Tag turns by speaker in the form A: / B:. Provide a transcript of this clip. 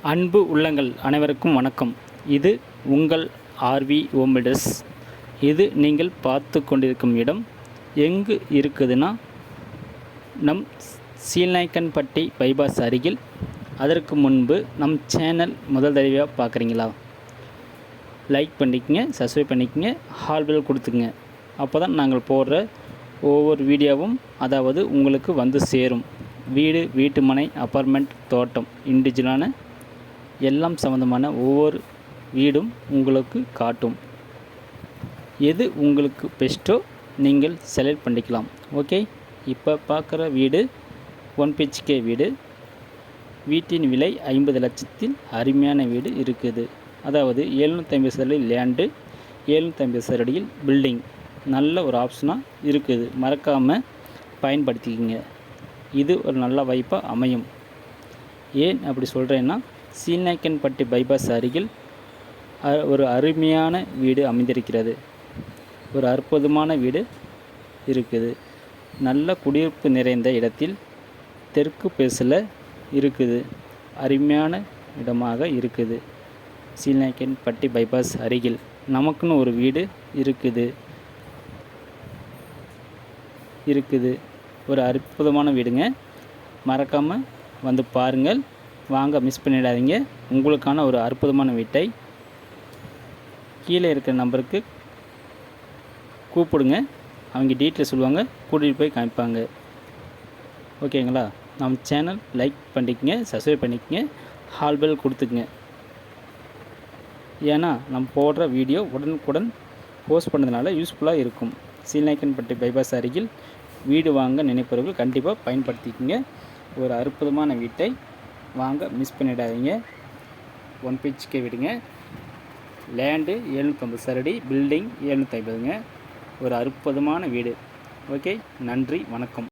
A: அன்பு உள்ளங்கள் அனைவருக்கும் வணக்கம். இது உங்கள் ஆர்வி ஹோம்டர்ஸ். இது நீங்கள் பார்த்து கொண்டிருக்கும் இடம் எங்கு இருக்குதுன்னா, நம் சீல்நாயக்கன்பட்டி பைபாஸ் அருகில். அதற்கு முன்பு நம் சேனல் முதல் தடவையாக பார்க்குறீங்களா? லைக் பண்ணிக்கங்க, சப்ஸ்கிரைப் பண்ணிக்கங்க, ஹால் பெல் கொடுத்துக்குங்க. அப்போ தான் நாங்கள் போடுற ஒவ்வொரு வீடியோவும் அதாவது உங்களுக்கு வந்து சேரும். வீடு, வீட்டு மனை, அப்பார்ட்மெண்ட், தோட்டம், இண்டிவிஜுவலான எல்லாம் சம்மந்தமான ஒவ்வொரு வீடும் உங்களுக்கு காட்டும். எது உங்களுக்கு பெஸ்ட்டோ நீங்கள் செலக்ட் பண்ணிக்கலாம். ஓகே, இப்போ பார்க்குற வீடு 1 BHK வீடு. வீட்டின் விலை 50 லட்சத்தில் அருமையான வீடு இருக்குது. அதாவது 750 சதுர லேண்டு, 750 சதுரடியில் பில்டிங். நல்ல ஒரு ஆப்ஷனாக இருக்குது. மறக்காமல் பயன்படுத்திக்கிங்க. இது ஒரு நல்ல வாய்ப்பாக அமையும். ஏன் அப்படி சொல்கிறேன்னா, சீல்நாயக்கன்பட்டி பைபாஸ் அருகில் ஒரு அருமையான வீடு அமைந்திருக்கிறது. ஒரு அற்புதமான வீடு இருக்குது. நல்ல குடியிருப்பு நிறைந்த இடத்தில் தெற்கு பேசில் இருக்குது. அருமையான இடமாக இருக்குது. சீல்நாயக்கன்பட்டி பைபாஸ் அருகில் நமக்குன்னு ஒரு வீடு இருக்குது. ஒரு அற்புதமான வீடுங்க. மறக்காமல் வந்து பாருங்கள். வாங்க, மிஸ் பண்ணிடாதீங்க. உங்களுக்கான ஒரு அற்புதமான வீட்டை கீழே இருக்கிற நம்பருக்கு கூப்பிடுங்க. அவங்க டீட்டெயில் சொல்லுவாங்க, கூட்டிகிட்டு போய் காமிப்பாங்க. ஓகேங்களா? நம்ம சேனல் லைக் பண்ணிக்கங்க, சப்ஸ்கிரைப் பண்ணிக்கங்க, ஹால் பெல் கொடுத்துக்குங்க. ஏன்னா நம்ம போடுற வீடியோ உடனுக்குடன் போஸ்ட் பண்ணதுனால யூஸ்ஃபுல்லாக இருக்கும். சீல்நாயக்கன்பட்டி பைபாஸ் அருகில் வீடு வாங்க நினைப்பவர்கள் கண்டிப்பாக பயன்படுத்திக்கங்க. ஒரு அற்புதமான வீட்டை வாங்க, மிஸ் பண்ணிடாதீங்க. 1 BHK வீடுங்க. லேண்டு 750 சதுரடி, பில்டிங் 750ங்க. ஒரு அற்புதமான வீடு. ஓகே, நன்றி, வணக்கம்.